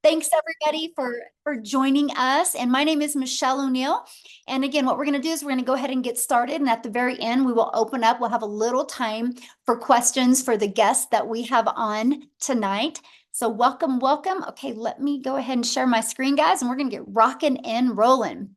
Thanks everybody for joining us. And my name is Michelle O'Neill. And again, what we're going to do is we're going to go ahead and get started. And at the very end, we will open up. We'll have a little time for questions for the guests that we have on tonight. So welcome, welcome. Okay, let me go ahead and share my screen, guys, and we're going to get rocking and rolling.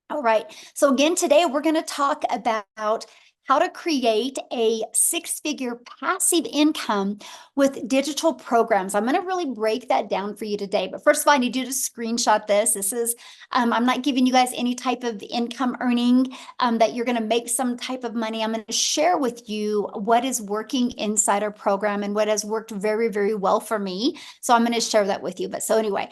All right. So again, today we're going to talk about how to create a six-figure passive income with digital programs. I'm going to really break that down for you today. But first of all, I need you to screenshot this. This is, I'm not giving you guys any type of income earning that you're going to make some type of money. I'm going to share with you what is working inside our program and what has worked very, very well for me. So I'm going to share that with you. But so anyway,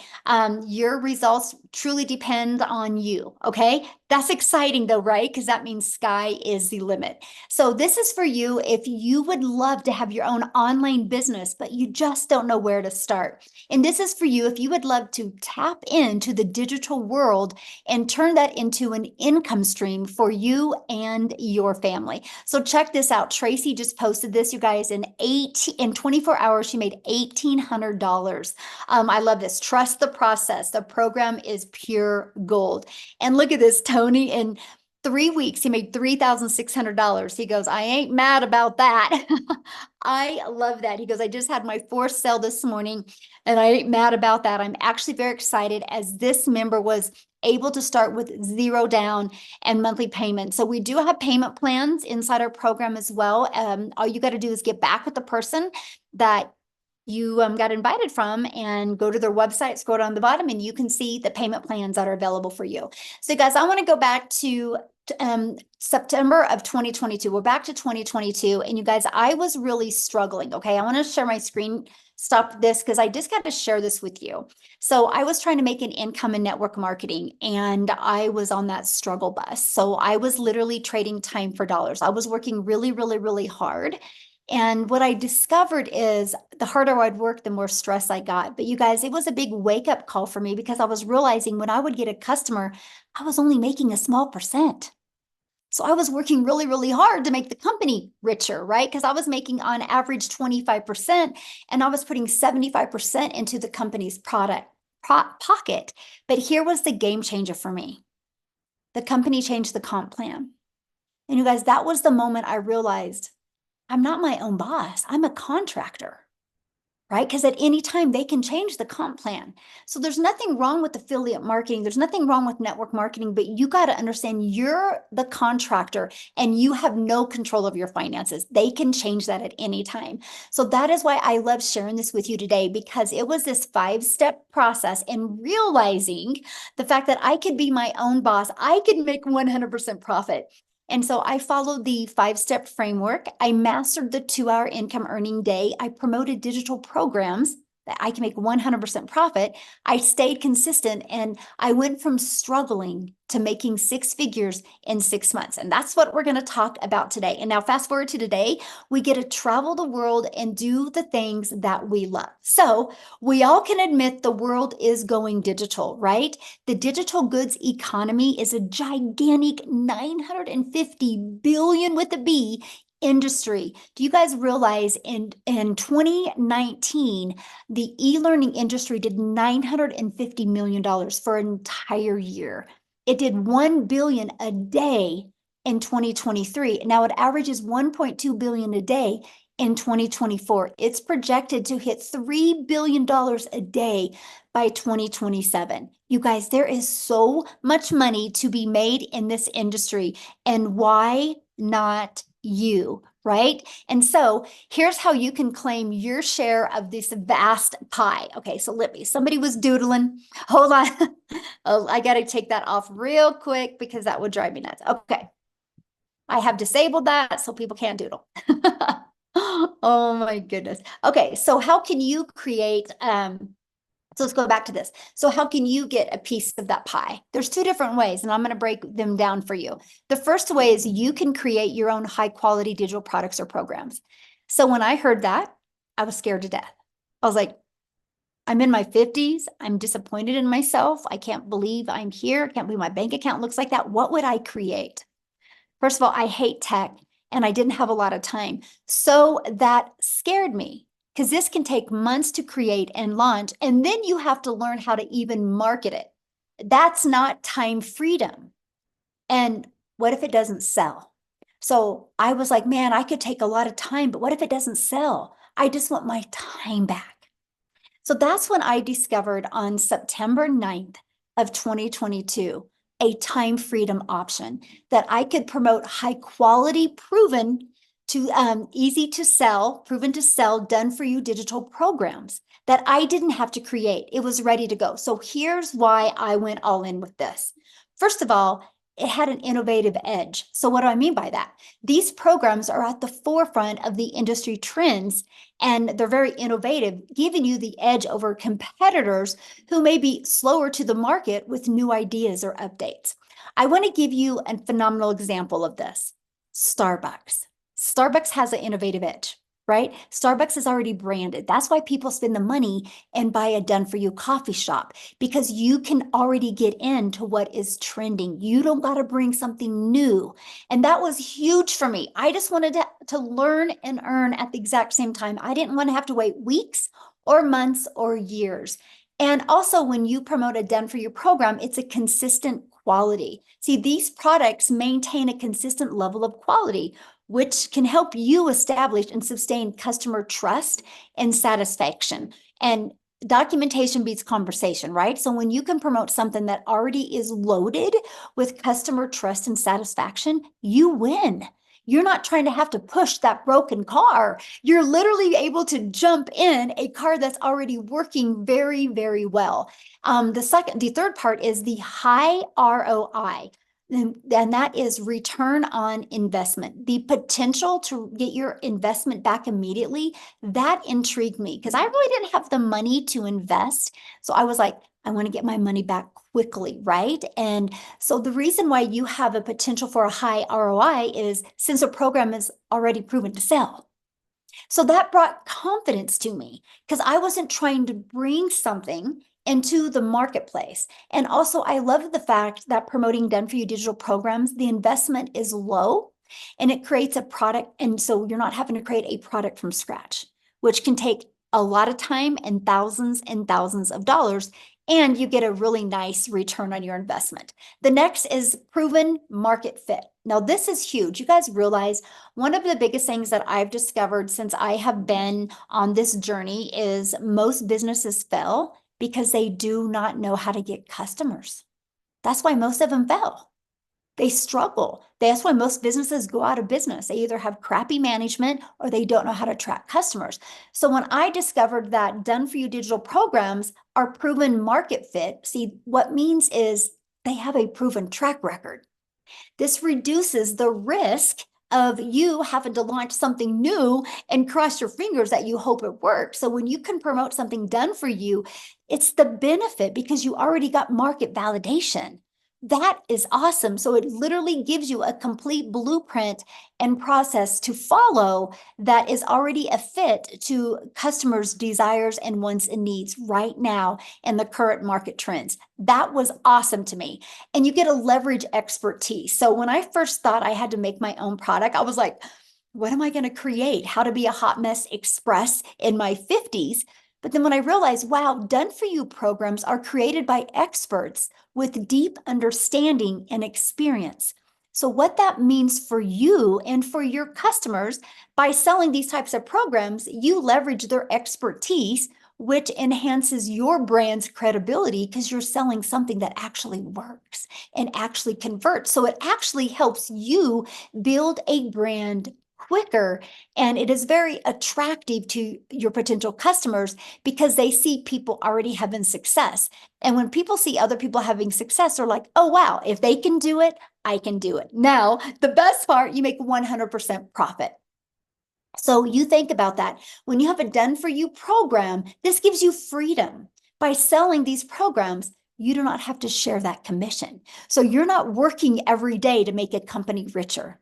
your results truly depend on you. Okay. That's exciting though, right? Because that means sky is the limit. So this is for you if you would love to have your own online business, but you just don't know where to start. And this is for you if you would love to tap into the digital world and turn that into an income stream for you and your family. So check this out. Tracy just posted this, you guys, in 24 hours, she made $1,800. I love this. Trust the process. The program is pure gold. And look at this, Tony, in 3 weeks, he made $3,600. He goes, I ain't mad about that. I love that. He goes, I just had my fourth sale this morning and I ain't mad about that. I'm actually very excited as this member was able to start with zero down and monthly payment. So we do have payment plans inside our program as well. All you got to do is get back with the person that you got invited from and go to their website, scroll down the bottom, and you can see the payment plans that are available for you. So guys, I want to go back to September of 2022. We're back to 2022. And you guys, I was really struggling. Okay. I want to share my screen. Stop this because I just got to share this with you. So I was trying to make an income in network marketing and I was on that struggle bus. So I was literally trading time for dollars. I was working really, really, really hard. And what I discovered is the harder I'd work, the more stress I got. But you guys, it was a big wake up call for me because I was realizing when I would get a customer, I was only making a small percent. So I was working really, really hard to make the company richer, right? Because I was making on average 25% and I was putting 75% into the company's pocket. But here was the game changer for me. The company changed the comp plan. And you guys, that was the moment I realized I'm not my own boss. I'm a contractor, right? Because at any time they can change the comp plan. So there's nothing wrong with affiliate marketing. There's nothing wrong with network marketing, but you got to understand you're the contractor and you have no control of your finances. They can change that at any time. So that is why I love sharing this with you today, because it was this 5-step process and realizing the fact that I could be my own boss. I could make 100% profit. And so I followed the 5-step framework. I mastered the 2-hour income earning day. I promoted digital programs that I can make 100% profit. I stayed consistent and I went from struggling to making 6 figures in 6 months. And that's what we're going to talk about today. And now fast forward to today, we get to travel the world and do the things that we love. So we all can admit the world is going digital, right? The digital goods economy is a gigantic 950 billion with a B industry. Do you guys realize in 2019, the e-learning industry did $950 million for an entire year. It did 1 billion a day in 2023. Now it averages 1.2 billion a day in 2024. It's projected to hit $3 billion a day by 2027. You guys, there is so much money to be made in this industry. And why not you, right? And so here's how you can claim your share of this vast pie. Okay, so let me, somebody was doodling. Hold on. Oh, I got to take that off real quick because that would drive me nuts. Okay. I have disabled that so people can't doodle. Oh my goodness. Okay, so how can you create so let's go back to this. So how can you get a piece of that pie? There's 2 different ways, and I'm going to break them down for you. The first way is you can create your own high quality digital products or programs. So when I heard that, I was scared to death. I was like, I'm in my 50s. I'm disappointed in myself. I can't believe I'm here. I can't believe my bank account looks like that. What would I create? First of all, I hate tech and I didn't have a lot of time. So that scared me. because this can take months to create and launch, and then you have to learn how to even market it. That's not time freedom. And what if it doesn't sell? So I was like, man, I could take a lot of time, but what if it doesn't sell? I just want my time back. So that's when I discovered on September 9th of 2022, a time freedom option that I could promote high quality, proven to easy to sell, proven to sell, done for you digital programs that I didn't have to create. It was ready to go. So here's why I went all in with this. First of all, it had an innovative edge. So what do I mean by that? These programs are at the forefront of the industry trends, and they're very innovative, giving you the edge over competitors who may be slower to the market with new ideas or updates. I want to give you a phenomenal example of this. Starbucks. Starbucks has an innovative edge, right? Starbucks is already branded. That's why people spend the money and buy a done for you coffee shop, because you can already get into what is trending. You don't got to bring something new. And that was huge for me. I just wanted to learn and earn at the exact same time. I didn't want to have to wait weeks or months or years. And also, when you promote a done for you program, it's a consistent quality. See, these products maintain a consistent level of quality, which can help you establish and sustain customer trust and satisfaction. And documentation beats conversation, right? So when you can promote something that already is loaded with customer trust and satisfaction, you win. You're not trying to have to push that broken car. You're literally able to jump in a car that's already working very, very well. The third part is the high ROI. And that is return on investment. The potential to get your investment back immediately, that intrigued me because I really didn't have the money to invest. So I was like, I want to get my money back quickly, right? And so the reason why you have a potential for a high ROI is since a program is already proven to sell. So that brought confidence to me because I wasn't trying to bring something into the marketplace. And also, I love the fact that promoting done for you digital programs, the investment is low and it creates a product. And so you're not having to create a product from scratch, which can take a lot of time and thousands of dollars. And you get a really nice return on your investment. The next is proven market fit. Now, this is huge. You guys realize one of the biggest things that I've discovered since I have been on this journey is most businesses fail because they do not know how to get customers. That's why most of them fail. They struggle. That's why most businesses go out of business. They either have crappy management or they don't know how to attract customers. So when I discovered that done for you digital programs are proven market fit, see, what means is they have a proven track record. This reduces the risk of you having to launch something new and cross your fingers that you hope it works. So when you can promote something done for you, it's the benefit because you already got market validation. That is awesome. So it literally gives you a complete blueprint and process to follow that is already a fit to customers' desires and wants and needs right now in the current market trends. That was awesome to me. And you get to leverage expertise. So when I first thought I had to make my own product, I was like, what am I going to create? How to be a hot mess express in my 50s. But then when I realized, wow, done for you programs are created by experts with deep understanding and experience. So what that means for you and for your customers, by selling these types of programs, you leverage their expertise, which enhances your brand's credibility because you're selling something that actually works and actually converts. So it actually helps you build a brand quicker, and it is very attractive to your potential customers because they see people already having success. And when people see other people having success, they're like, oh, wow, if they can do it, I can do it. Now, the best part, you make 100% profit. So you think about that. When you have a done for you program, this gives you freedom. By selling these programs, you do not have to share that commission. So you're not working every day to make a company richer.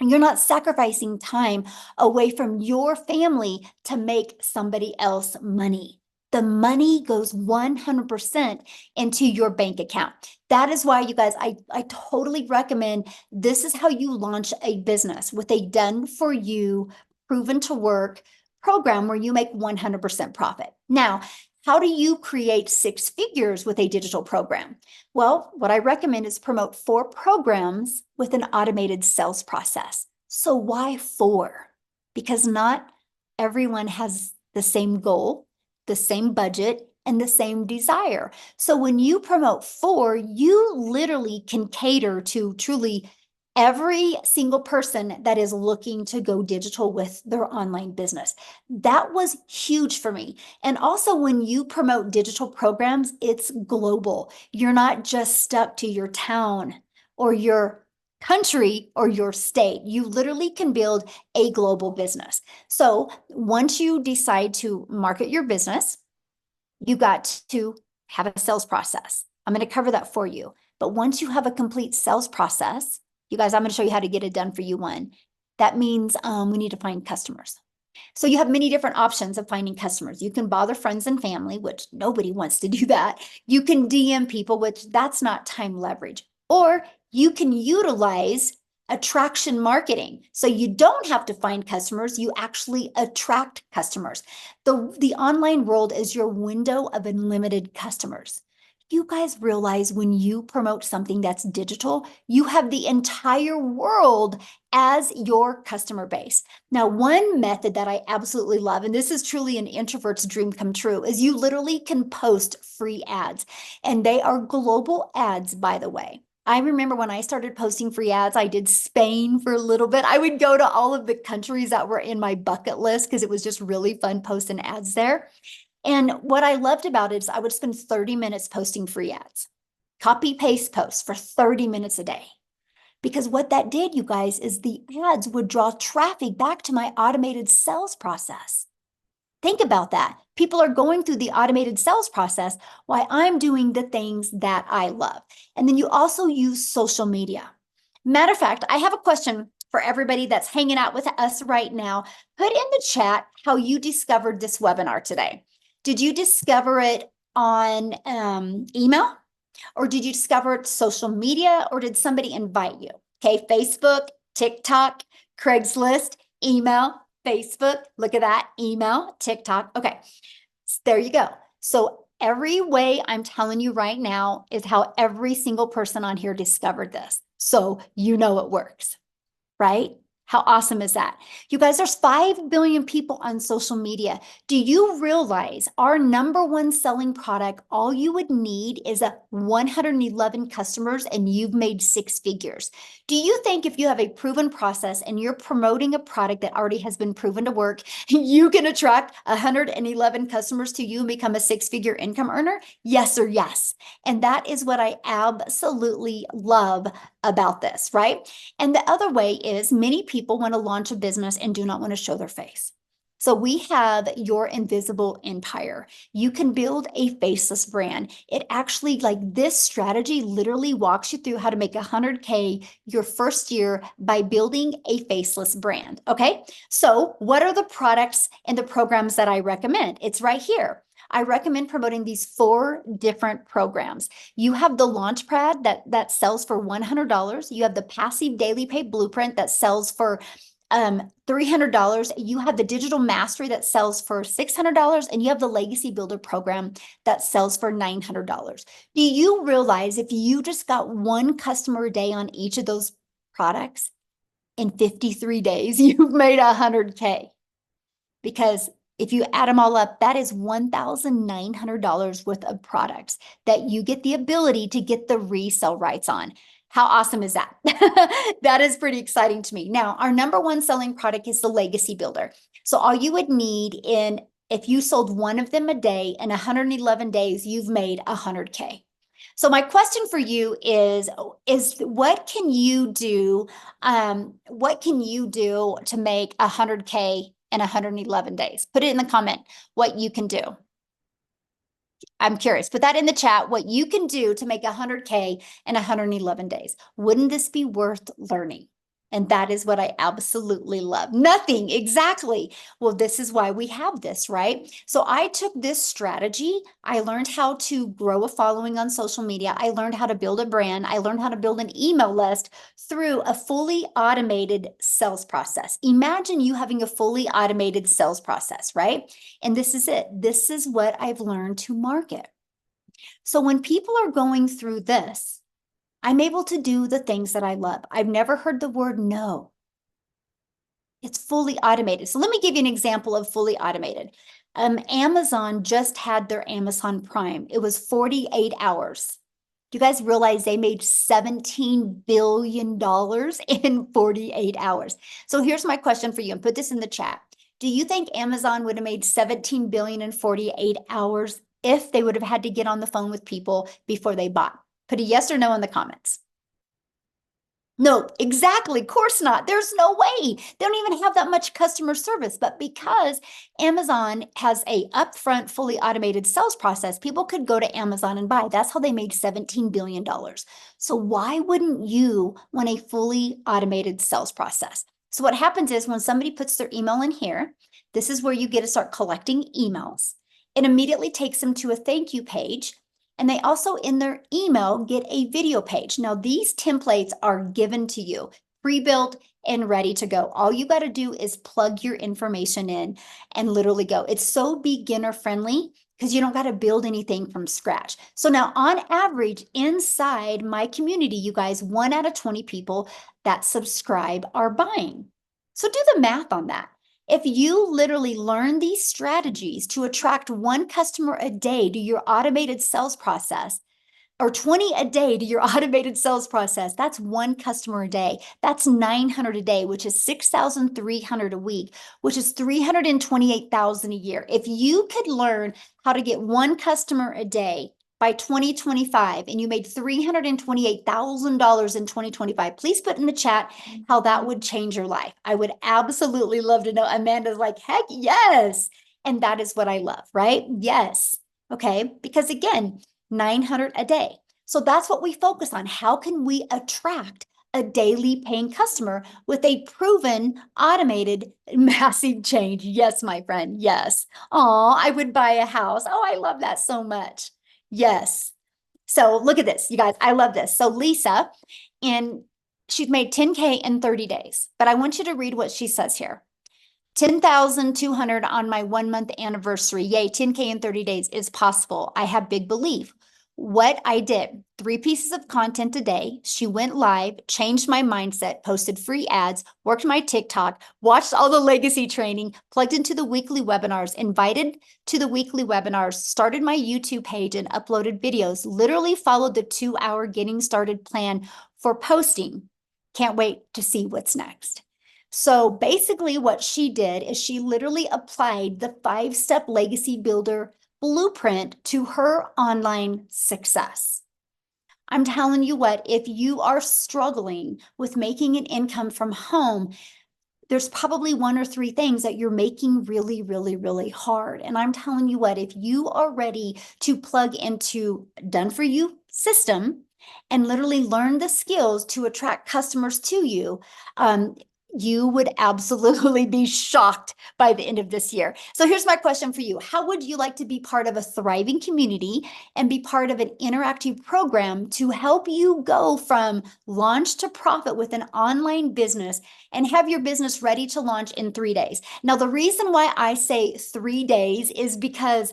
You're not sacrificing time away from your family to make somebody else money. The money goes 100% into your bank account. That is why, you guys, I totally recommend this is how you launch a business with a done for you, proven to work, program where you make 100% profit. Now, how do you create six figures with a digital program? Well, what I recommend is promote 4 programs with an automated sales process. So why 4? Because not everyone has the same goal, the same budget, and the same desire. So when you promote 4, you literally can cater to truly every single person that is looking to go digital with their online business. That was huge for me. And also, when you promote digital programs, it's global. You're not just stuck to your town or your country or your state. You literally can build a global business. So once you decide to market your business, you got to have a sales process. I'm going to cover that for you. But once you have a complete sales process, you guys, I'm going to show you how to get it done for you one. That means we need to find customers. So you have many different options of finding customers. You can bother friends and family, which nobody wants to do that. You can DM people, which that's not time leverage. Or you can utilize attraction marketing. So you don't have to find customers, you actually attract customers. The online world is your window of unlimited customers. You guys realize when you promote something that's digital, you have the entire world as your customer base. Now, one method that I absolutely love, and this is truly an introvert's dream come true, is you literally can post free ads. And they are global ads, by the way. I remember when I started posting free ads, I did Spain for a little bit. I would go to all of the countries that were in my bucket list because it was just really fun posting ads there. And what I loved about it is I would spend 30 minutes posting free ads, copy paste posts for 30 minutes a day. Because what that did, you guys, is the ads would draw traffic back to my automated sales process. Think about that. People are going through the automated sales process while I'm doing the things that I love. And then you also use social media. Matter of fact, I have a question for everybody that's hanging out with us right now. Put in the chat how you discovered this webinar today. Did you discover it on email? Or did you discover it social media? Or did somebody invite you? Okay, Facebook, TikTok, Craigslist, email, Facebook. Look at that, email, TikTok. Okay, there you go. So every way I'm telling you right now is how every single person on here discovered this. So you know it works, right? How awesome is that? You guys, there's 5 billion people on social media. Do you realize our number one selling product, all you would need is a 111 customers and you've made 6 figures. Do you think if you have a proven process and you're promoting a product that already has been proven to work, you can attract 111 customers to you and become a 6-figure income earner? Yes or yes. And that is what I absolutely love about this, right? And the other way is many people want to launch a business and do not want to show their face. So we have your invisible empire. You can build a faceless brand. It actually, like this strategy literally walks you through how to make 100K your first year by building a faceless brand. Okay. So what are the products and the programs that I recommend? It's right here. I recommend promoting these 4 different programs. You have the Launchpad that sells for $100. You have the Passive Daily Pay Blueprint that sells for $300. You have the Digital Mastery that sells for $600, and you have the Legacy Builder program that sells for $900. Do you realize if you just got 1 customer a day on each of those products, in 53 days, you've made 100K? Because if you add them all up, that is $1,900 worth of products that you get the ability to get the resale rights on. How awesome is that? That is pretty exciting to me. Now, our number one selling product is the Legacy Builder. So all you would need if you sold 1 of them a day in 111 days, you've made 100K. So my question for you is what can you do? What can you do to make 100K in 111 days? Put it in the comment what you can do. I'm curious. Put that in the chat, what you can do to make 100K in 111 days. Wouldn't this be worth learning? And that is what I absolutely love. Nothing, exactly. Well, this is why we have this, right? So I took this strategy. I learned how to grow a following on social media. I learned how to build a brand. I learned how to build an email list through a fully automated sales process. Imagine you having a fully automated sales process, right? And this is it. This is what I've learned to market. So when people are going through this, I'm able to do the things that I love. I've never heard the word no. It's fully automated. So let me give you an example of fully automated. Amazon just had their Amazon Prime. It was 48 hours. Do you guys realize they made $17 billion in 48 hours? So here's my question for you, and put this in the chat. Do you think Amazon would have made 17 billion in 48 hours if they would have had to get on the phone with people before they bought? Put a yes or no in the comments. No, exactly. Of course not. There's no way. They don't even have that much customer service. But because Amazon has a upfront, fully automated sales process, people could go to Amazon and buy. That's how they made $17 billion. So why wouldn't you want a fully automated sales process? So what happens is when somebody puts their email in here, this is where you get to start collecting emails. It immediately takes them to a thank you page. And they also in their email get a video page. Now these templates are given to you, pre-built and ready to go. All you got to do is plug your information in and literally go. It's so beginner friendly because you don't got to build anything from scratch. So now on average inside my community, you guys, 1 out of 20 people that subscribe are buying. So do the math on that. If you literally learn these strategies to attract 1 customer a day to your automated sales process, or 20 a day to your automated sales process, that's 1 customer a day. That's 900 a day, which is 6,300 a week, which is 328,000 a year. If you could learn how to get 1 customer a day by 2025 and you made $328,000 in 2025, please put in the chat how that would change your life. I would absolutely love to know. Amanda's like, heck yes. And that is what I love, right? Yes. Okay. Because again, 900 a day. So that's what we focus on. How can we attract a daily paying customer with a proven automated massive change? Yes, my friend. Yes. Oh, I would buy a house. Oh, I love that so much. Yes. So look at this, you guys. I love this. So Lisa, and she's made 10K in 30 days, but I want you to read what she says here. 10,200 on my 1-month anniversary. Yay, 10K in 30 days is possible. I have big belief. What I did, 3 pieces of content a day. She went live, changed my mindset, posted free ads, worked my TikTok, watched all the legacy training, plugged into the weekly webinars, invited to the weekly webinars, started my YouTube page and uploaded videos, literally followed the 2-hour getting started plan for posting. Can't wait to see what's next. So basically what she did is she literally applied the 5-step legacy builder blueprint to her online success. I'm telling you what, if you are struggling with making an income from home, there's probably 1 or 3 things that you're making really, really, really hard. And I'm telling you what, if you are ready to plug into done for you system and literally learn the skills to attract customers to you, you would absolutely be shocked by the end of this year. So here's my question for you. How would you like to be part of a thriving community and be part of an interactive program to help you go from launch to profit with an online business and have your business ready to launch in 3 days? Now, the reason why I say 3 days is because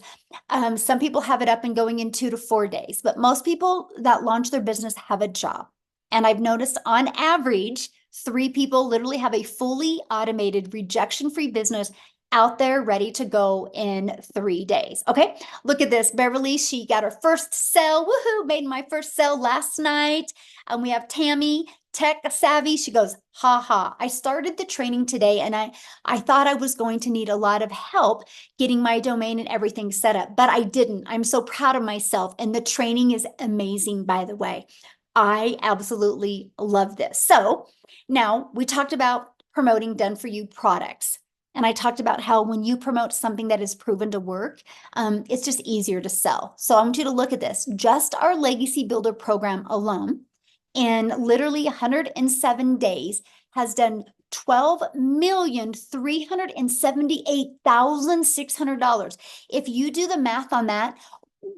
some people have it up and going in 2 to 4 days, but most people that launch their business have a job. And I've noticed on average, 3 people literally have a fully automated rejection-free business out there ready to go in 3 days. Okay, look at this. Beverly, she got her first sale. Woohoo, made my first sale last night. And we have Tammy, tech savvy. She goes, ha ha. I started the training today and I thought I was going to need a lot of help getting my domain and everything set up, but I didn't. I'm so proud of myself. And the training is amazing, by the way. I absolutely love this. So now we talked about promoting done for you products. And I talked about how when you promote something that is proven to work, it's just easier to sell. So I want you to look at this. Just our Legacy Builder program alone, in literally 107 days, has done $12,378,600. If you do the math on that,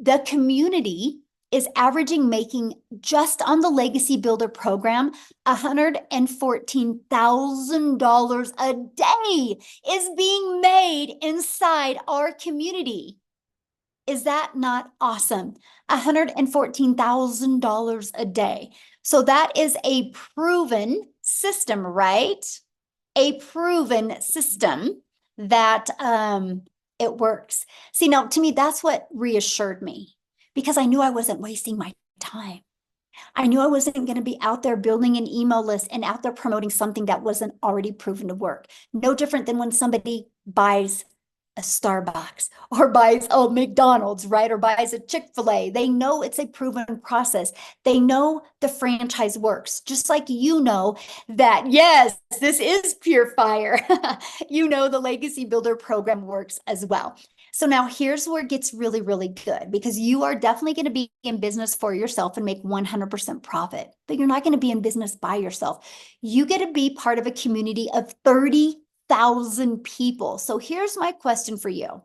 the community is averaging making just on the Legacy Builder program $114,000 a day is being made inside our community. Is that not awesome? $114,000 a day. So that is a proven system, right? A proven system that it works. See, now to me, that's what reassured me because I knew I wasn't wasting my time. I knew I wasn't going to be out there building an email list and out there promoting something that wasn't already proven to work. No different than when somebody buys a Starbucks or buys a McDonald's, right? Or buys a Chick-fil-A. They know it's a proven process. They know the franchise works, just like you know that, yes, this is pure fire. You know the Legacy Builder program works as well. So now here's where it gets really, really good because you are definitely going to be in business for yourself and make 100% profit, but you're not going to be in business by yourself. You get to be part of a community of 30,000 people. So here's my question for you.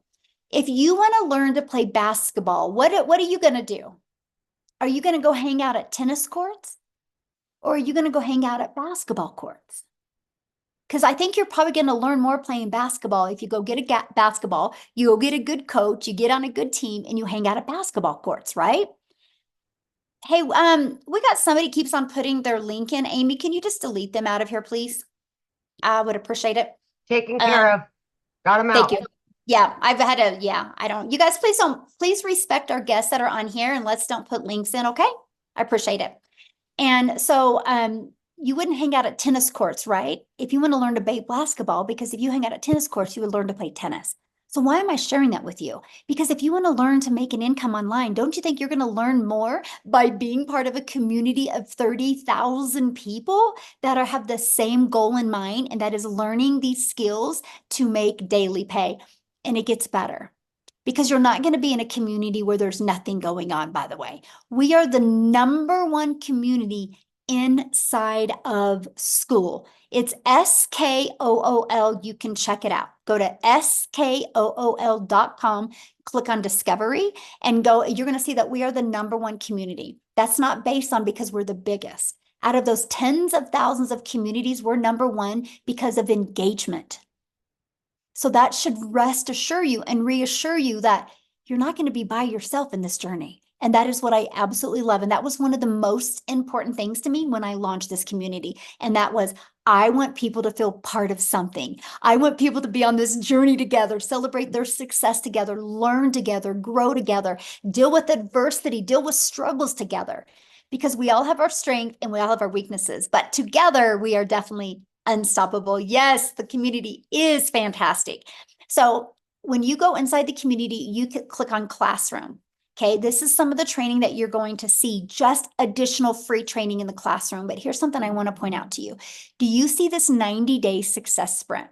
If you want to learn to play basketball, what are you going to do? Are you going to go hang out at tennis courts or are you going to go hang out at basketball courts? Because I think you're probably going to learn more playing basketball if you go get a basketball, you go get a good coach, you get on a good team, and you hang out at basketball courts, right? Hey, we got somebody keeps on putting their link in. Amy, can you just delete them out of here, please? I would appreciate it. Taken care of. Got them out. Thank you. Yeah, I've had I don't, you guys, please respect our guests that are on here and let's don't put links in, okay? I appreciate it. And so, you wouldn't hang out at tennis courts, right? If you want to learn to play basketball, because if you hang out at tennis courts, you would learn to play tennis. So why am I sharing that with you? Because if you want to learn to make an income online, don't you think you're going to learn more by being part of a community of 30,000 people that have the same goal in mind, and that is learning these skills to make daily pay? And it gets better. Because you're not going to be in a community where there's nothing going on, by the way. We are the #1 community inside of school. It's SKOOL. You can check it out. Go to SKOOL.com, click on Discovery, and go. You're going to see that we are the #1 community. That's not based on because we're the biggest. Out of those tens of thousands of communities, we're #1 because of engagement. So that should rest assure you and reassure you that you're not going to be by yourself in this journey. And that is what I absolutely love. And that was one of the most important things to me when I launched this community. And that was, I want people to feel part of something. I want people to be on this journey together, celebrate their success together, learn together, grow together, deal with adversity, deal with struggles together. Because we all have our strength and we all have our weaknesses, but together we are definitely unstoppable. Yes, the community is fantastic. So when you go inside the community, you can click on Classroom. Okay, this is some of the training that you're going to see, just additional free training in the classroom. But here's something I want to point out to you. Do you see this 90-day success sprint?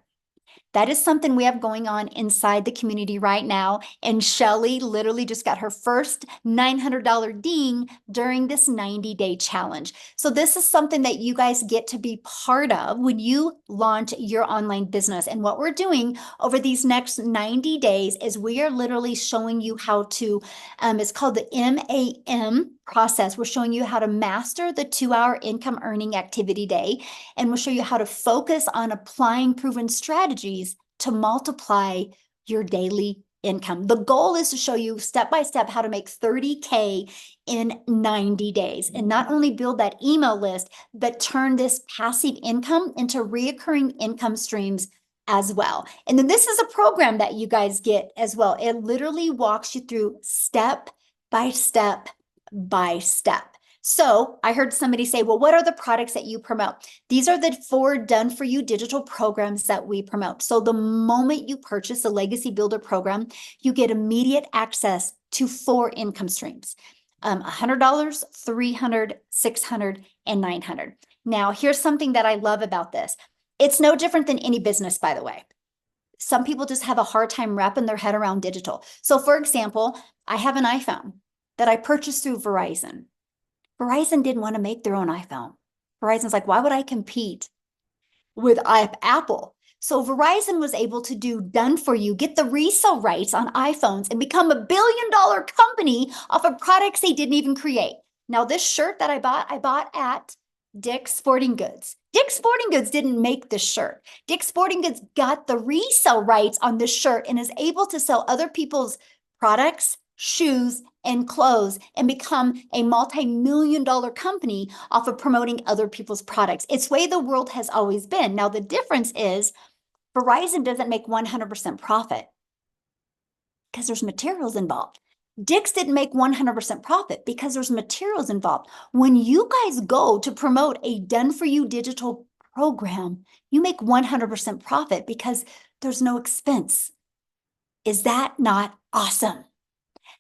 That is something we have going on inside the community right now. And Shelly literally just got her first $900 ding during this 90-day challenge. So this is something that you guys get to be part of when you launch your online business. And what we're doing over these next 90 days is we are literally showing you how to, it's called the MAM process. We're showing you how to master the 2-hour income earning activity day. And we'll show you how to focus on applying proven strategies to multiply your daily income. The goal is to show you step by step how to make 30K in 90 days and not only build that email list, but turn this passive income into reoccurring income streams as well. And then this is a program that you guys get as well. It literally walks you through step by step by step. So I heard somebody say, well, what are the products that you promote? These are the 4 done-for-you digital programs that we promote. So the moment you purchase a Legacy Builder program, you get immediate access to 4 income streams, $100, $300, $600, and $900. Now, here's something that I love about this. It's no different than any business, by the way. Some people just have a hard time wrapping their head around digital. So for example, I have an iPhone that I purchased through Verizon. Verizon didn't want to make their own iPhone. Verizon's like, why would I compete with Apple. So Verizon was able to do done for you, get the resale rights on iPhones and become $1 billion company off of products they didn't even create. Now, this shirt that I bought at Dick's Sporting Goods. Dick's Sporting Goods didn't make this shirt. Dick's Sporting Goods got the resale rights on this shirt and is able to sell other people's products, shoes, and clothes and become a multi-million dollar company off of promoting other people's products. It's the way the world has always been. Now, the difference is Verizon doesn't make 100% profit because there's materials involved. Dick's didn't make 100% profit because there's materials involved. When you guys go to promote a done-for-you digital program, you make 100% profit because there's no expense. Is that not awesome?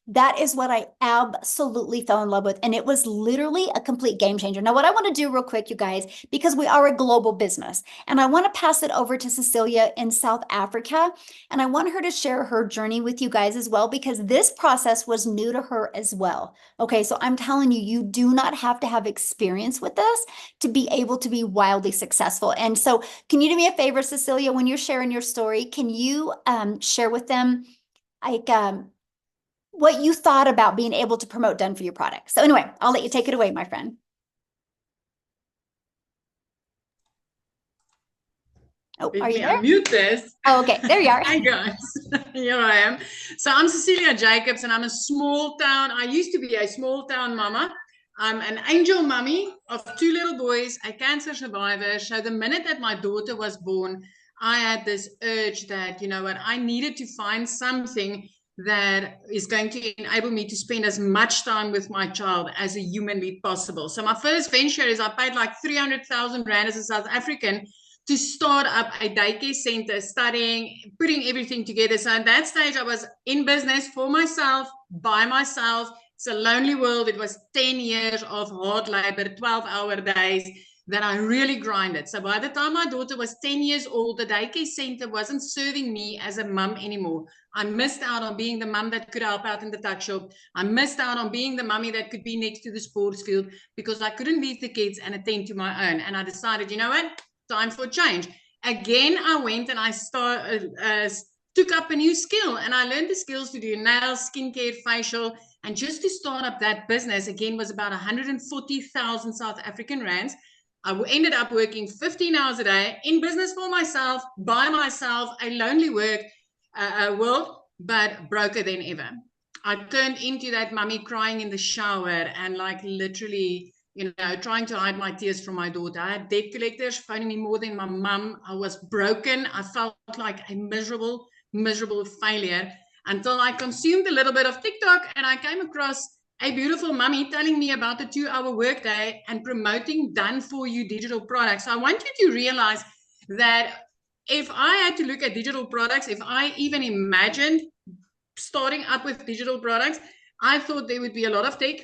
That is what I absolutely fell in love with. And it was literally a complete game changer. Now, what I want to do real quick, you guys, because we are a global business, and I want to pass it over to Cecilia in South Africa. And I want her to share her journey with you guys as well, because this process was new to her as well. Okay, so I'm telling you, you do not have to have experience with this to be able to be wildly successful. And so can you do me a favor, Cecilia, when you're sharing your story, can you share with them like what you thought about being able to promote done for you products? So anyway, I'll let you take it away, my friend. Oh, Let are you me there? unmute this. Oh, okay, there you are. Hi guys, here I am. So I'm Cecilia Jacobs and I'm a small town, I used to be a small town mama. I'm an angel mummy of 2 little boys, a cancer survivor. So the minute that my daughter was born, I had this urge that, you know what, I needed to find something that is going to enable me to spend as much time with my child as a humanly possible. So my first venture is I paid like 300,000 Rand as a South African to start up a daycare center, studying, putting everything together. So at that stage, I was in business for myself, by myself. It's a lonely world. It was 10 years of hard labor, 12-hour days that I really grinded. So by the time my daughter was 10 years old, the daycare center wasn't serving me as a mum anymore. I missed out on being the mum that could help out in the tuck shop. I missed out on being the mummy that could be next to the sports field because I couldn't leave the kids and attend to my own. And I decided, you know what? Time for change. Again, I went and I took up a new skill and I learned the skills to do nails, skincare, facial, and just to start up that business again was about 140,000 South African rands. I ended up working 15 hours a day in business for myself, by myself, a lonely world, but broker than ever. I turned into that mummy crying in the shower and like literally, you know, trying to hide my tears from my daughter. I had debt collectors phoning me more than my mum. I was broken. I felt like a miserable failure until I consumed a little bit of TikTok and I came across a beautiful mummy telling me about the 2-hour workday and promoting done for you digital products. So I want you to realize that if I had to look at digital products, if I even imagined starting up with digital products, I thought there would be a lot of tech.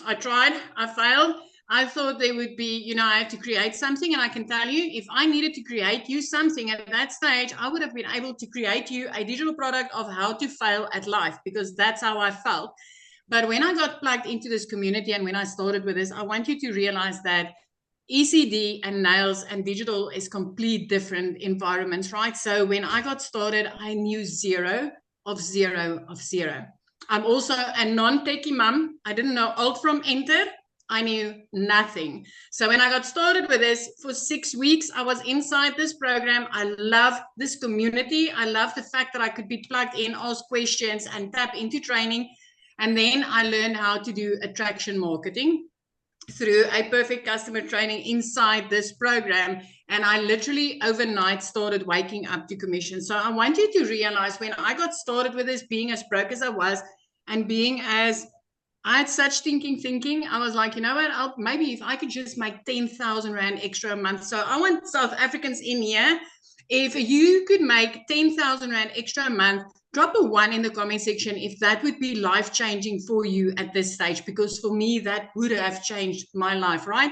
I tried, I failed. I thought there would be, you know, I had to create something. And I can tell you, if I needed to create you something at that stage, I would have been able to create you a digital product of how to fail at life, because that's how I felt. But when I got plugged into this community and when I started with this, I want you to realize that ECD and nails and digital is complete different environments, right? So when I got started, I knew zero of zero of zero. I'm also a non-techie mom. I didn't know alt from enter. I knew nothing. So when I got started with this for 6 weeks, I was inside this program. I love this community. I love the fact that I could be plugged in, ask questions and tap into training. And then I learned how to do attraction marketing through a perfect customer training inside this program. And I literally overnight started waking up to commission. So I want you to realize when I got started with this, being as broke as I was and being as I had such thinking, I was like, you know what, maybe if I could just make 10,000 Rand extra a month. So I want South Africans in here. If you could make 10,000 Rand extra a month, drop a 1 in the comment section if that would be life-changing for you at this stage, because for me, that would have changed my life, right?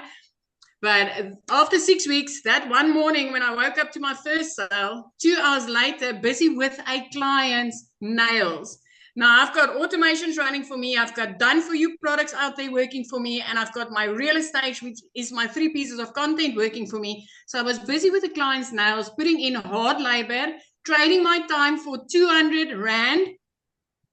But after 6 weeks, that one morning when I woke up to my first sale, 2 hours later, busy with a client's nails. Now I've got automations running for me. I've got done for you products out there working for me. And I've got my real estate, which is my 3 pieces of content working for me. So I was busy with the client's nails, putting in hard labor, trading my time for 200 Rand.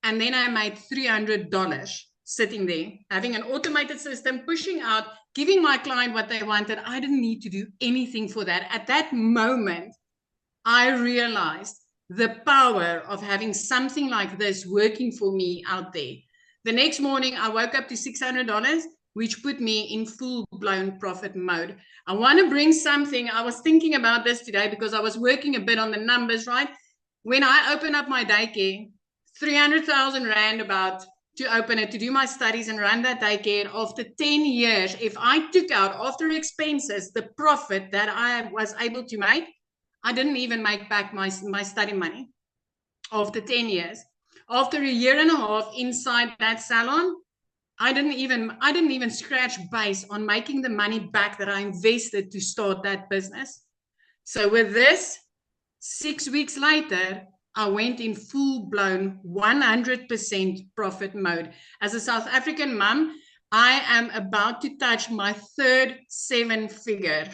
And then I made $300 sitting there, having an automated system, pushing out, giving my client what they wanted. I didn't need to do anything for that. At that moment, I realized the power of having something like this working for me out there. The next morning, I woke up to $600, which put me in full-blown profit mode. I want to bring something. I was thinking about this today because I was working a bit on the numbers, right? When I open up my daycare, 300,000 Rand about to open it, to do my studies and run that daycare. After 10 years, if I took out after expenses, the profit that I was able to make, I didn't even make back my study money after 10 years. After a year and a half inside that salon, I didn't even scratch base on making the money back that I invested to start that business. So with this, 6 weeks later, I went in full-blown 100% profit mode. As a South African mom, I am about to touch my third 7-figure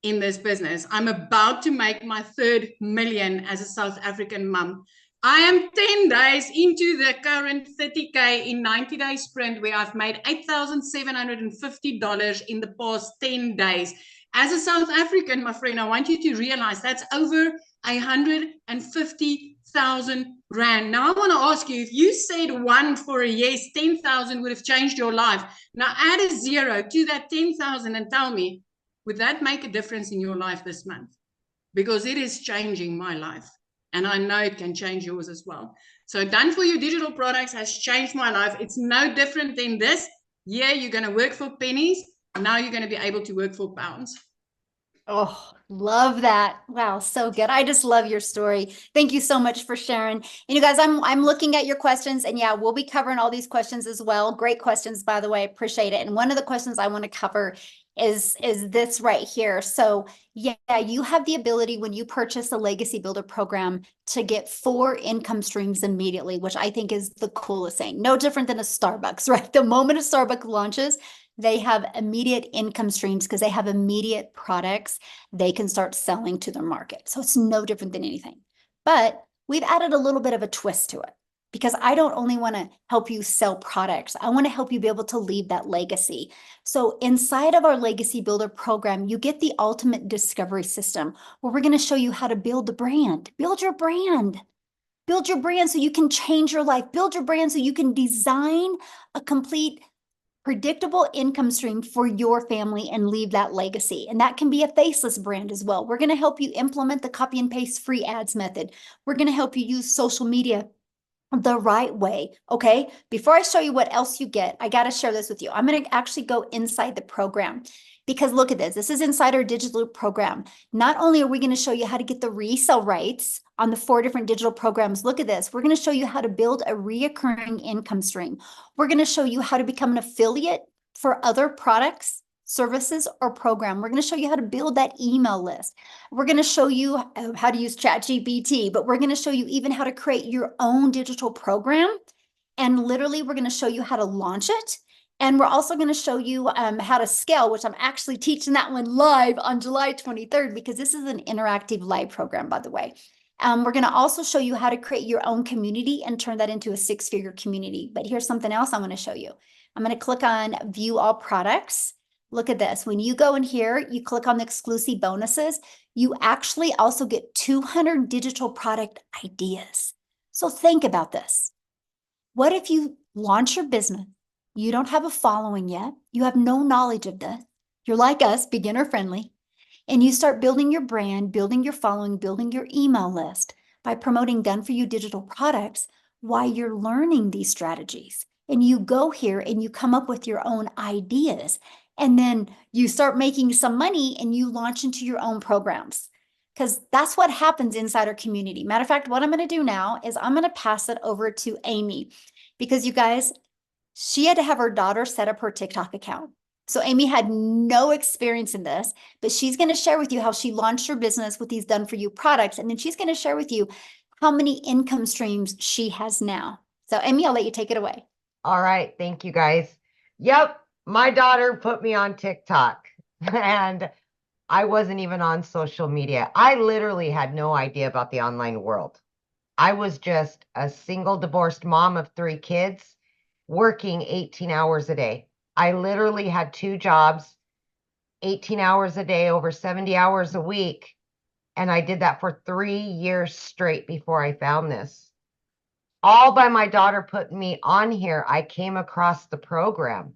in this business. I'm about to make my third million as a South African mom. I am 10 days into the current 30K in 90-day sprint where I've made $8,750 in the past 10 days. As a South African, my friend, I want you to realize that's over 150,000 Rand. Now I want to ask you, if you said one for a yes, 10,000 would have changed your life. Now add a 0 to that 10,000 and tell me, would that make a difference in your life this month? Because it is changing my life. And I know it can change yours as well. So done for you digital products has changed my life. It's no different than this. Yeah, you're going to work for pennies. Now you're going to be able to work for pounds. Oh, love that. Wow, so good. I just love your story. Thank you so much for sharing. And you guys, I'm looking at your questions, and yeah, we'll be covering all these questions as well. Great questions, by the way. Appreciate it. And one of the questions I want to cover is this right here. So yeah, you have the ability when you purchase a Legacy Builder program to get 4 income streams immediately, which I think is the coolest thing. No different than a Starbucks, right? The moment a Starbucks launches, they have immediate income streams because they have immediate products they can start selling to their market. So it's no different than anything. But we've added a little bit of a twist to it because I don't only want to help you sell products. I want to help you be able to leave that legacy. So inside of our Legacy Builder program, you get the ultimate discovery system where we're going to show you how to build the brand, build your brand. Build your brand so you can change your life. Build your brand so you can design a complete predictable income stream for your family and leave that legacy. And that can be a faceless brand as well. We're going to help you implement the copy and paste free ads method. We're going to help you use social media the right way. Okay. Before I show you what else you get, I got to share this with you. I'm going to actually go inside the program because look at this. This is inside our digital program. Not only are we going to show you how to get the resale rights on the 4 different digital programs, look at this. We're going to show you how to build a reoccurring income stream. We're going to show you how to become an affiliate for other products, services, or program. We're going to show you how to build that email list. We're going to show you how to use ChatGPT, but we're going to show you even how to create your own digital program. And literally, we're going to show you how to launch it. And we're also going to show you how to scale, which I'm actually teaching that one live on July 23rd, because this is an interactive live program, by the way. We're going to also show you how to create your own community and turn that into a 6-figure community. But here's something else I'm going to show you. I'm going to click on View All Products. Look at this. When you go in here, you click on the exclusive bonuses, you actually also get 200 digital product ideas. So think about this. What if you launch your business? You don't have a following yet. You have no knowledge of this. You're like us, beginner friendly. And you start building your brand, building your following, building your email list by promoting done-for-you digital products while you're learning these strategies. And you go here and you come up with your own ideas. And then you start making some money and you launch into your own programs. Because that's what happens inside our community. Matter of fact, what I'm going to do now is I'm going to pass it over to Amy. Because you guys, she had to have her daughter set up her TikTok account. So Amy had no experience in this, but she's going to share with you how she launched her business with these done-for-you products. And then she's going to share with you how many income streams she has now. So Amy, I'll let you take it away. All right. Thank you, guys. Yep. My daughter put me on TikTok and I wasn't even on social media. I literally had no idea about the online world. I was just a single divorced mom of 3 kids working 18 hours a day. I literally had 2 jobs, 18 hours a day, over 70 hours a week. And I did that for 3 years straight before I found this. All by my daughter putting me on here, I came across the program.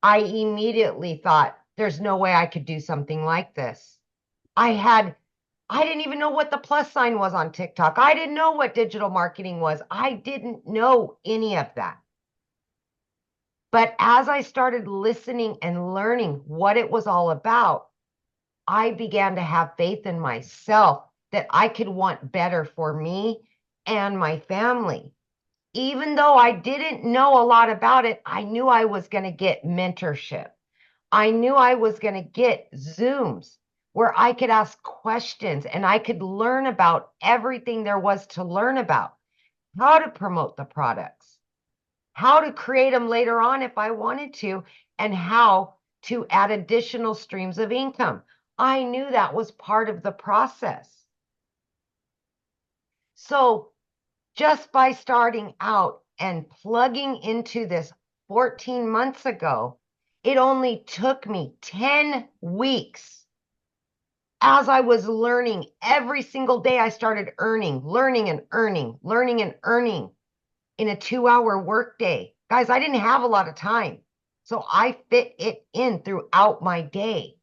I immediately thought, there's no way I could do something like this. I didn't even know what the plus sign was on TikTok. I didn't know what digital marketing was. I didn't know any of that. But as I started listening and learning what it was all about, I began to have faith in myself that I could want better for me and my family. Even though I didn't know a lot about it, I knew I was going to get mentorship. I knew I was going to get Zooms where I could ask questions and I could learn about everything there was to learn about, how to promote the products, how to create them later on if I wanted to, and how to add additional streams of income. I knew that was part of the process. So just by starting out and plugging into this 14 months ago, it only took me 10 weeks. As I was learning every single day, I started learning and earning in a 2-hour workday. Guys, I didn't have a lot of time, so I fit it in throughout my day.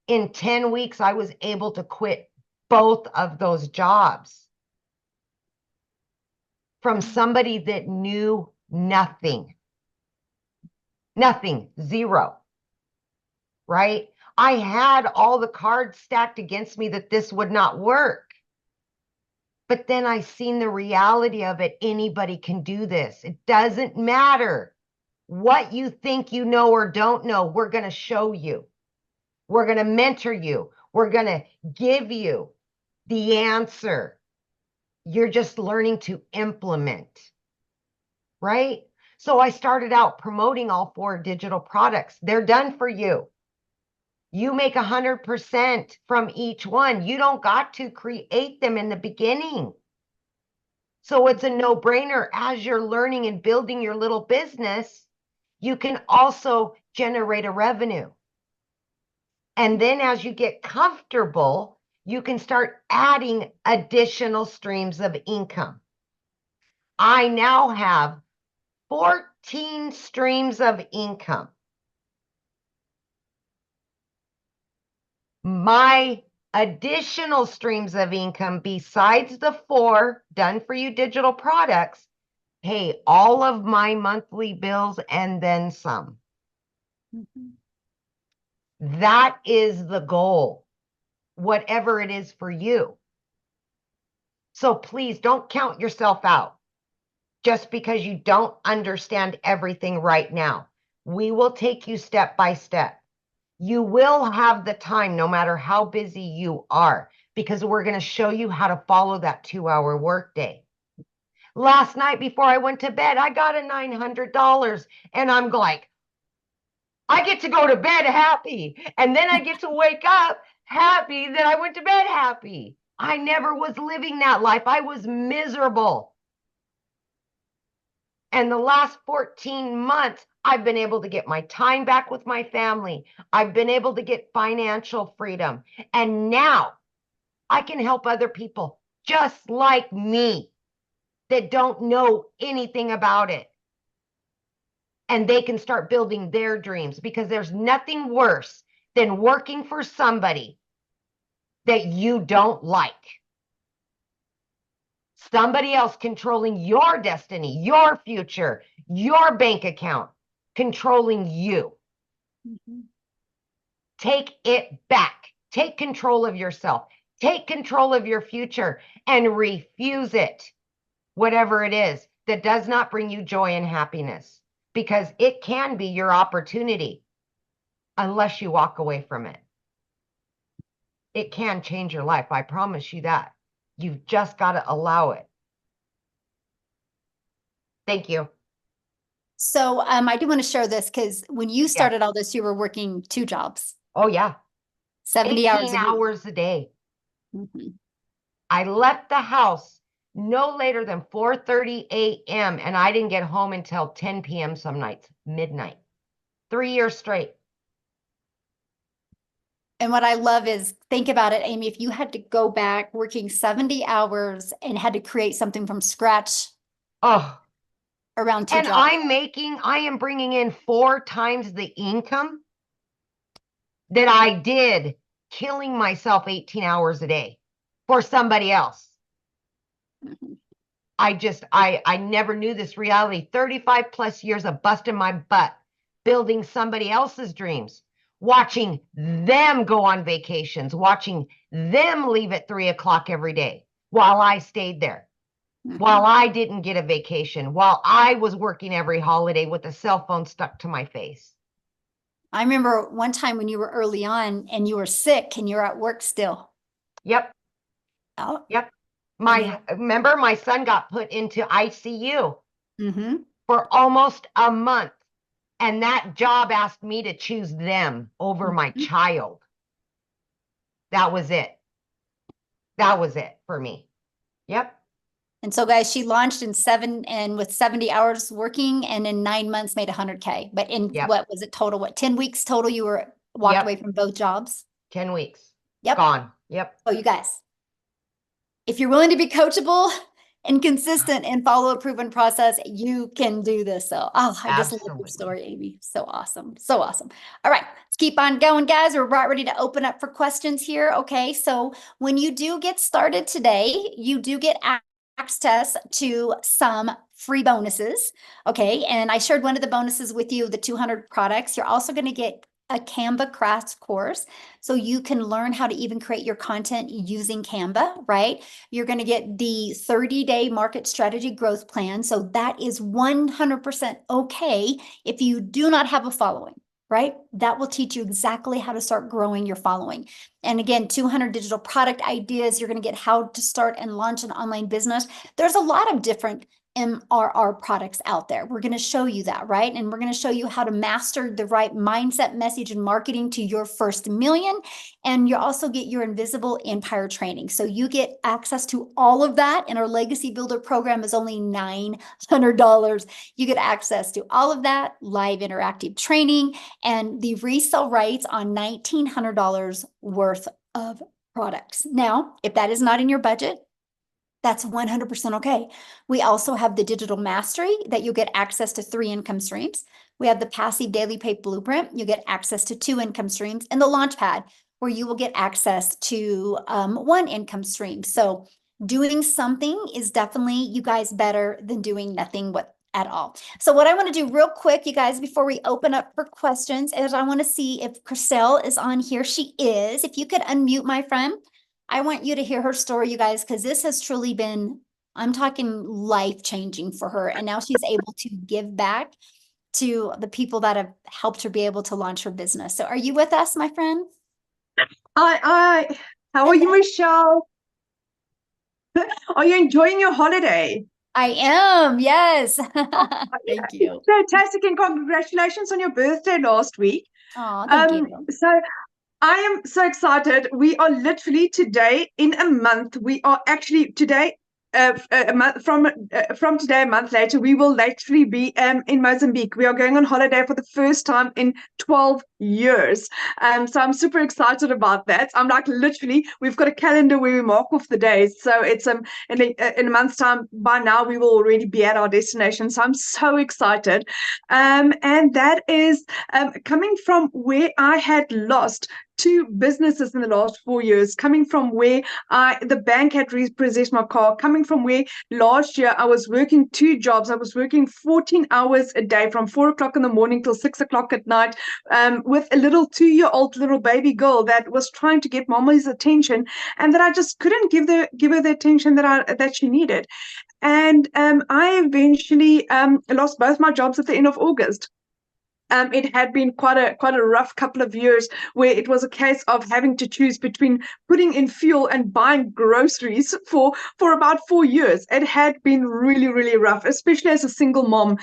In 10 weeks, I was able to quit both of those jobs from somebody that knew nothing, zero, right? I had all the cards stacked against me that this would not work. But then I seen the reality of it. Anybody can do this. It doesn't matter what you think you know or don't know. We're going to show you. We're going to mentor you. We're going to give you the answer. You're just learning to implement, right? So I started out promoting all 4 digital products. They're done for you. You make 100% from each one. You don't got to create them in the beginning. So it's a no-brainer. As you're learning and building your little business, you can also generate a revenue. And then as you get comfortable, you can start adding additional streams of income. I now have 14 streams of income. My additional streams of income besides the 4 done for you digital products pay all of my monthly bills and then some. That is the goal, whatever it is for you. So please don't count yourself out just because you don't understand everything right now. We will take you step by step. You will have the time no matter how busy you are, because we're going to show you how to follow that 2-hour workday. Last night before I went to bed, I got a $900 and I'm like, I get to go to bed happy. And then I get to wake up happy that I went to bed happy. I never was living that life. I was miserable. And the last 14 months, I've been able to get my time back with my family. I've been able to get financial freedom. And now I can help other people just like me that don't know anything about it. And they can start building their dreams, because there's nothing worse than working for somebody that you don't like. Somebody else controlling your destiny, your future, your bank account, controlling you. Take it back. Take control of yourself. Take control of your future and refuse it, whatever it is that does not bring you joy and happiness, because it can be your opportunity unless you walk away from it. It can change your life. I promise you that. You've just got to allow it. Thank you. So I do want to share this because when you started all this, you were working 2 jobs, Oh, yeah. 70 hours 18 a week. hours a day. Mhm. I left the house no later than 4:30 a.m. and I didn't get home until 10 p.m. some nights, midnight. 3 years straight. And what I love is, think about it, Amy, if you had to go back working 70 hours and had to create something from scratch Oh, around 2 and jobs. I am bringing in 4 times the income that I did killing myself 18 hours a day for somebody else. Mhm. I never knew this reality. 35 plus years of busting my butt, building somebody else's dreams, watching them go on vacations, watching them leave at 3 o'clock every day while I stayed there, while I didn't get a vacation, while I was working every holiday with a cell phone stuck to my face. I remember one time when you were early on and you were sick and you're at work still. Yep. Oh. Yep. And Remember, my son got put into ICU mm-hmm. for almost a month. And that job asked me to choose them over my child. That was it. That was it for me. Yep. And so, guys, she launched with 70 hours working, and in 9 months made 100K. But in what was it total? What, 10 weeks total? You were walked away from both jobs? 10 weeks. Yep. Gone. Yep. Oh, you guys, if you're willing to be coachable and consistent and follow a proven process, you can do this. So, I just love your story, Amy. So awesome. So awesome. All right, let's keep on going, guys. We're about ready to open up for questions here. Okay, so when you do get started today, you do get access to some free bonuses. Okay, and I shared one of the bonuses with you, the 200 products. You're also going to get a Canva crash course so you can learn how to even create your content using Canva, right? You're going to get the 30-day market strategy growth plan. So that is 100% okay if you do not have a following, right? That will teach you exactly how to start growing your following. And again, 200 digital product ideas. You're going to get how to start and launch an online business. There's a lot of different MRR products out there. We're going to show you that, right? And we're going to show you how to master the right mindset, message, and marketing to your first million. And you also get your invisible empire training. So you get access to all of that. And our legacy builder program is only $900. You get access to all of that, live interactive training, and the resale rights on $1,900 worth of products. Now, if that is not in your budget, that's 100% okay. We also have the digital mastery that you'll get access to 3 income streams. We have the passive daily pay blueprint. You get access to 2 income streams, and the launch pad where you will get access to 1 income stream. So doing something is definitely, you guys, better than doing nothing at all. So what I want to do real quick, you guys, before we open up for questions, is I want to see if Chriselle is on here. She is. If you could unmute, my friend. I want you to hear her story, you guys, because this has truly been, I'm talking life-changing for her. And now she's able to give back to the people that have helped her be able to launch her business. So are you with us, my friend? How are you, Michelle? Are you enjoying your holiday? I am, yes. Thank you. Fantastic, and congratulations on your birthday last week. Oh, thank you. So I am so excited. We are literally today in a month. We are actually today, a month from today, a month later, we will literally be in Mozambique. We are going on holiday for the first time in 12 years. So I'm super excited about that. I'm like, literally, we've got a calendar where we mark off the days. So it's in a month's time. By now, we will already be at our destination. So I'm so excited. And that is coming from where I had lost 2 businesses in the last 4 years, coming from where the bank had repossessed my car, coming from where last year I was working 2 jobs. I was working 14 hours a day from 4 o'clock in the morning till 6 o'clock at night, with a little 2-year-old little baby girl that was trying to get mama's attention, and that I just couldn't give her the attention that she needed. And I eventually lost both my jobs at the end of August. it had been quite a rough couple of years where it was a case of having to choose between putting in fuel and buying groceries for about 4 years. It had been really, really rough, especially as a single mom.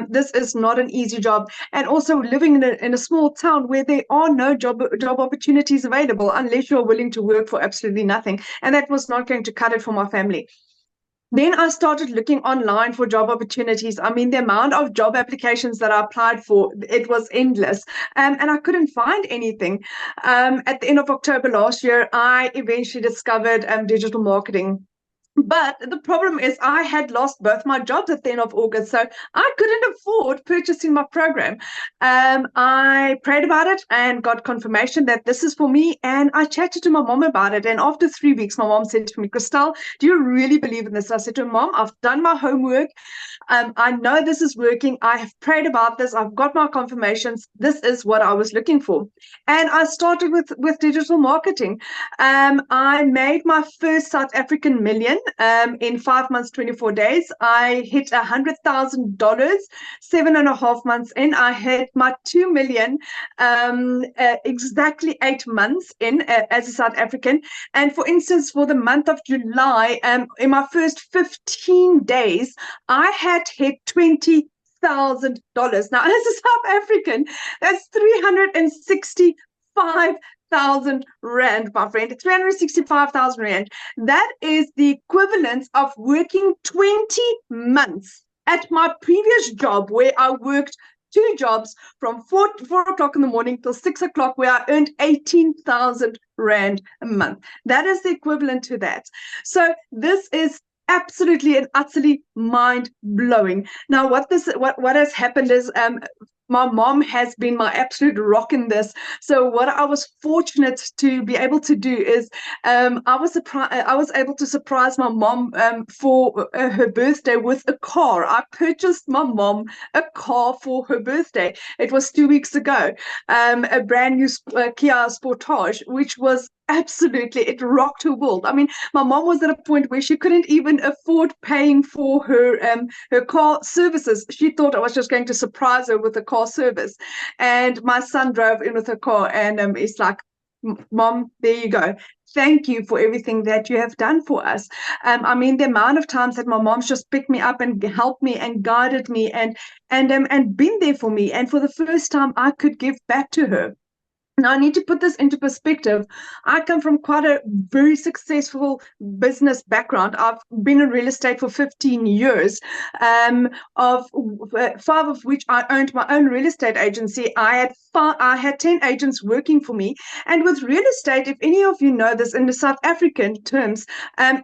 This is not an easy job, and also living in a small town where there are no job opportunities available unless you're willing to work for absolutely nothing, and that was not going to cut it for my family. Then I started looking online for job opportunities. I mean, the amount of job applications that I applied for, it was endless. And I couldn't find anything. At the end of October last year, I eventually discovered digital marketing. But the problem is I had lost both my jobs at the end of August, so I couldn't afford purchasing my program. I prayed about it and got confirmation that this is for me, and I chatted to my mom about it. And after 3 weeks, my mom said to me, Christelle, do you really believe in this? I said to her, Mom, I've done my homework. I know this is working. I have prayed about this. I've got my confirmations. This is what I was looking for. And I started with digital marketing. I made my first South African million in 5 months, 24 days. I hit $100,000, 7.5 months in. I hit my 2 million exactly 8 months in as a South African. And for instance, for the month of July, in my first 15 days, I had hit $20,000. Now, as a South African, that's 365,000 rand, my friend. 365,000 rand. That is the equivalent of working 20 months at my previous job, where I worked 2 jobs from 4 o'clock in the morning till 6 o'clock, where I earned 18,000 rand a month. That is the equivalent to that. So this is absolutely and utterly mind-blowing. Now, what has happened is my mom has been my absolute rock in this. So what I was fortunate to be able to do is I was able to surprise my mom for her birthday with a car. I purchased my mom a car for her birthday. It was 2 weeks ago, a brand new Kia Sportage, which was absolutely, it rocked her world. I mean, my mom was at a point where she couldn't even afford paying for her car services. She thought I was just going to surprise her with a car service. And my son drove in with her car, and it's like, Mom, there you go. Thank you for everything that you have done for us. I mean, the amount of times that my mom's just picked me up and helped me and guided me and been there for me. And for the first time, I could give back to her. Now, I need to put this into perspective. I come from quite a very successful business background. I've been in real estate for 15 years, of 5 of which I owned my own real estate agency. I had 10 agents working for me. And with real estate, if any of you know this in the South African terms,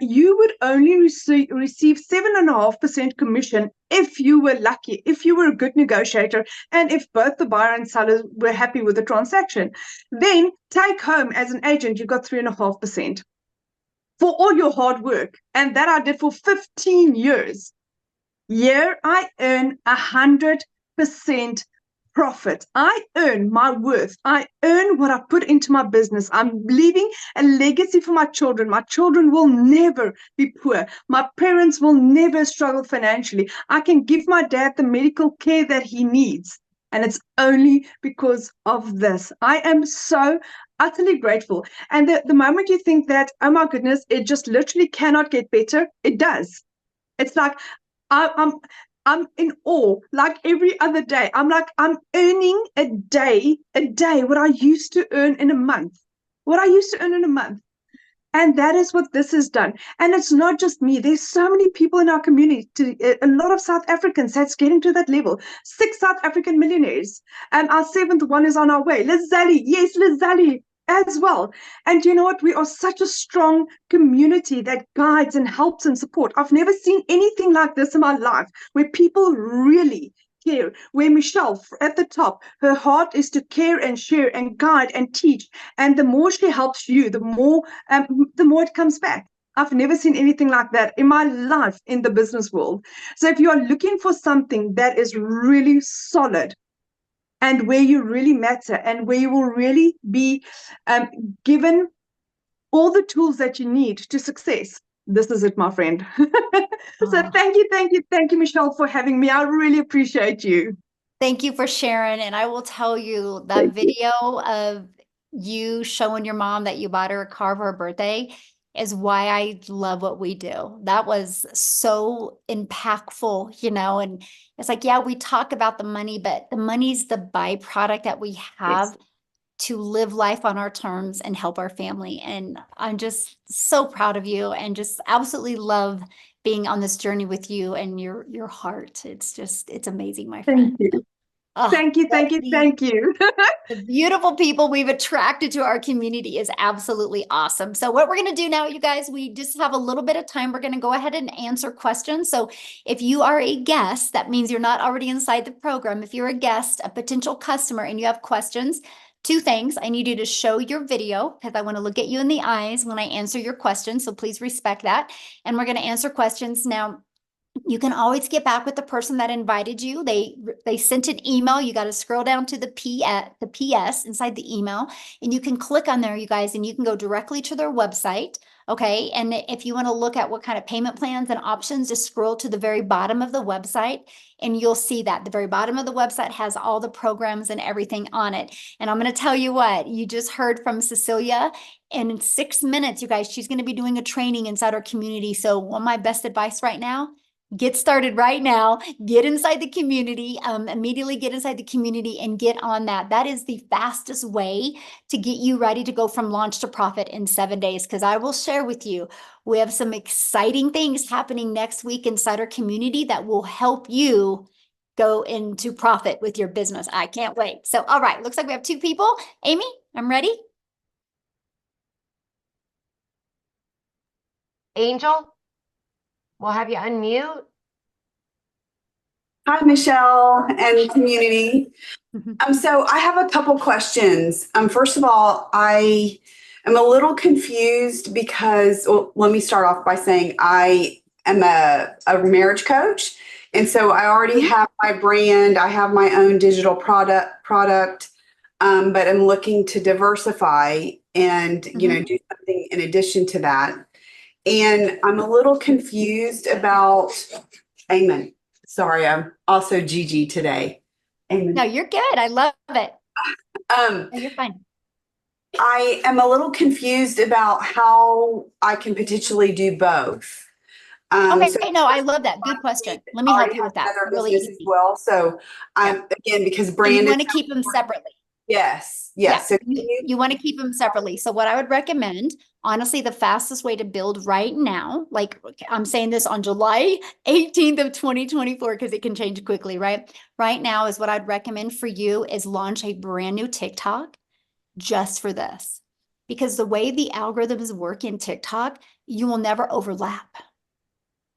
you would only receive 7.5% commission if you were lucky, if you were a good negotiator, and if both the buyer and seller were happy with the transaction. Then take home as an agent, you got 3.5% for all your hard work. And that I did for 15 years. Here I earn 100% profit. I earn my worth. I earn what I put into my business. I'm leaving a legacy for my children. My children will never be poor. My parents will never struggle financially. I can give my dad the medical care that he needs. And it's only because of this. I am so utterly grateful. And the moment you think that, oh my goodness, it just literally cannot get better, it does. It's like, I'm in awe. Like every other day, I'm earning a day what I used to earn in a month. And that is what this has done. And it's not just me. There's so many people in our community, a lot of South Africans that's getting to that level. 6 South African millionaires. And our 7th one is on our way. Lizali, yes, Lizali as well. And you know what? We are such a strong community that guides and helps and support. I've never seen anything like this in my life, where people really care, where Michelle at the top, her heart is to care and share and guide and teach. And the more she helps you, the more it comes back. I've never seen anything like that in my life in the business world. So if you are looking for something that is really solid, and where you really matter, and where you will really be given all the tools that you need to success, this is it, my friend. So thank you, Michelle, for having me. I really appreciate you. Thank you for sharing. And I will tell you that video of you showing your mom that you bought her a car for her birthday is why I love what we do. That was so impactful, and it's like, yeah, we talk about the money, but the money's the byproduct that we have to live life on our terms and help our family. And I'm just so proud of you and just absolutely love being on this journey with you and your heart. It's amazing, my friend. Thank you. Oh, Thank you. Thank you. Thank you. the beautiful people we've attracted to our community is absolutely awesome. So what we're going to do now, you guys, we just have a little bit of time. We're going to go ahead and answer questions. So if you are a guest, that means you're not already inside the program. If you're a guest, a potential customer, and you have questions, two things. I need you to show your video because I want to look at you in the eyes when I answer your questions. So please respect that. And we're going to answer questions now. You can always get back with the person that invited you. They sent an email. You got to scroll down to the PS inside the email, and you can click on there, you guys, and you can go directly to their website. Okay. And if you want to look at what kind of payment plans and options, just scroll to the very bottom of the website and you'll see that the very bottom of the website has all the programs and everything on it. And I'm going to tell you what, you just heard from Cecilia. And in 6 minutes, you guys, she's going to be doing a training inside our community. So one of my best advice right now, get started right now, get inside the community, immediately get inside the community and get on that. That is the fastest way to get you ready to go from launch to profit in 7 days. Because I will share with you, we have some exciting things happening next week inside our community that will help you go into profit with your business. I can't wait. So, all right, looks like we have 2 people. Amy, I'm ready. Angel, we'll have you unmute. Hi, Michelle and community. So I have a couple questions. First of all, I am a little confused because, well, let me start off by saying I am a marriage coach. And so I already have my brand. I have my own digital product, but I'm looking to diversify and, do something in addition to that. And I'm a little confused about, amen. Sorry, I'm also Gigi today. Amen. No, you're good. I love it. No, you're fine. I am a little confused about how I can potentially do both. Okay, So no, I love that. Good question. Let me help you with that. another Really business easy. as well. So again, because And brand you is want to keep them separately. yes. Yeah, So you want to keep them separately. So what I would recommend, honestly, the fastest way to build right now, like I'm saying this on July 18th of 2024, because it can change quickly, right? Right now is what I'd recommend for you is launch a brand new TikTok just for this. Because the way the algorithms work in TikTok, you will never overlap.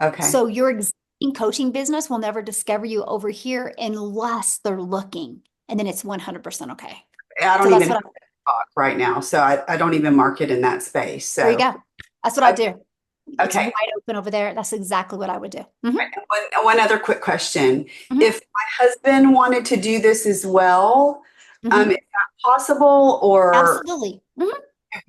okay. So your existing coaching business will never discover you over here unless they're looking. And then it's 100% okay. I don't So even have talk right now, so I don't even market in that space. So there you go. That's what I do. It's okay. wide open over there. That's exactly what I would do. One other quick question. If my husband wanted to do this as well, is that possible, or Absolutely.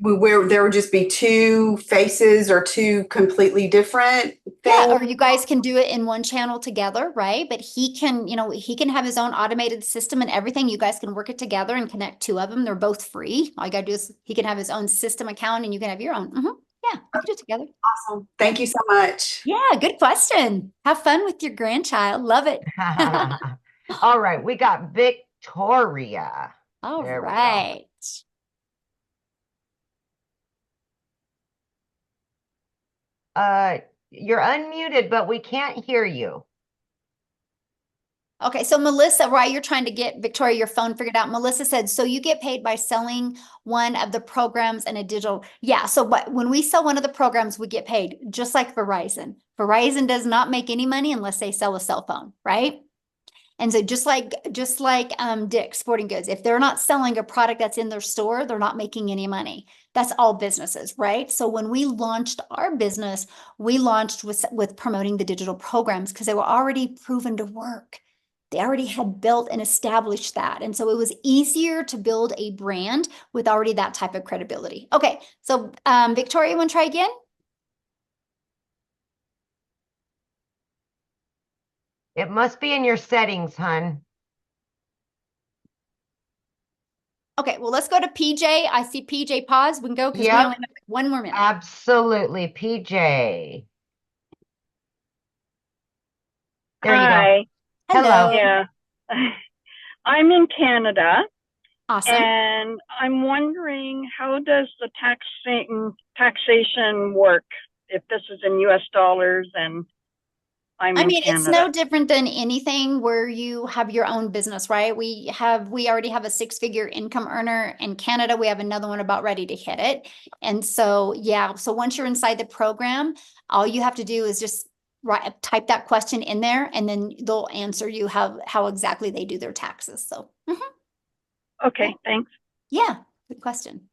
where there would just be 2 faces or 2 completely different things? Yeah, or you guys can do it in one channel together, right? But he can, he can have his own automated system and everything. You guys can work it together and connect 2 of them. They're both free. All you gotta do is he can have his own system account and you can have your own. Yeah, you can do it together. Awesome. Thank you so much. Yeah, good question. Have fun with your grandchild. Love it. All right, we got Victoria. All There we go. right. You're unmuted, but we can't hear you. Okay, so Melissa, right, you're trying to get Victoria your phone figured out. Melissa said, so you get paid by selling one of the programs and a digital. Yeah, so when we sell one of the programs, we get paid just like Verizon. Verizon does not make any money unless they sell a cell phone, right? And so just like Dick's Sporting Goods, if they're not selling a product that's in their store, they're not making any money. That's all businesses, right? So when we launched our business, we launched with promoting the digital programs because they were already proven to work. They already had built and established that. And so it was easier to build a brand with already that type of credibility. Okay, so Victoria, you want to try again? It must be in your settings, hun. Okay, well, let's go to PJ. I see PJ pause. We can go because we Yep. only have 1 more minute. Absolutely. PJ. There you go. Hi. Hello. Yeah. I'm in Canada Awesome. and I'm wondering, how does the taxation work if this is in US dollars and I'm I in mean, it's Canada? no different than anything where you have your own business, right? We already have a 6-figure income earner in Canada. We have another one about ready to hit it. And so, yeah, so once you're inside the program, all you have to do is just type that question in there, and then they'll answer you how exactly they do their taxes. So, Okay, thanks. yeah, good question.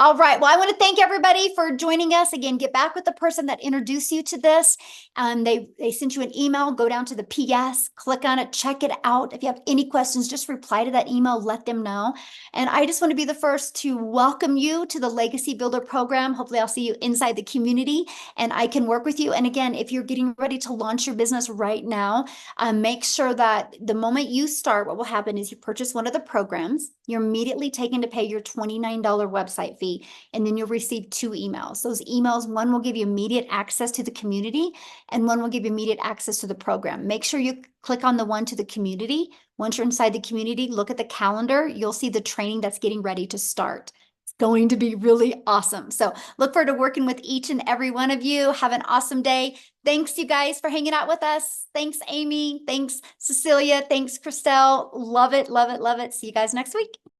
All right. Well, I want to thank everybody for joining us. Again, get back with the person that introduced you to this. They sent you an email. Go down to the PS, click on it, check it out. If you have any questions, just reply to that email, let them know. And I just want to be the first to welcome you to the Legacy Builder program. Hopefully I'll see you inside the community and I can work with you. And again, if you're getting ready to launch your business right now, make sure that the moment you start, what will happen is you purchase one of the programs, you're immediately taken to pay your $29 website fee, and then you'll receive 2 emails. Those emails, one will give you immediate access to the community and one will give you immediate access to the program. Make sure you click on the one to the community. Once you're inside the community, look at the calendar. You'll see the training that's getting ready to start. It's going to be really awesome. So look forward to working with each and every one of you. Have an awesome day. Thanks, you guys, for hanging out with us. Thanks, Amy. Thanks, Cecilia. Thanks, Christelle. Love it, love it, love it. See you guys next week.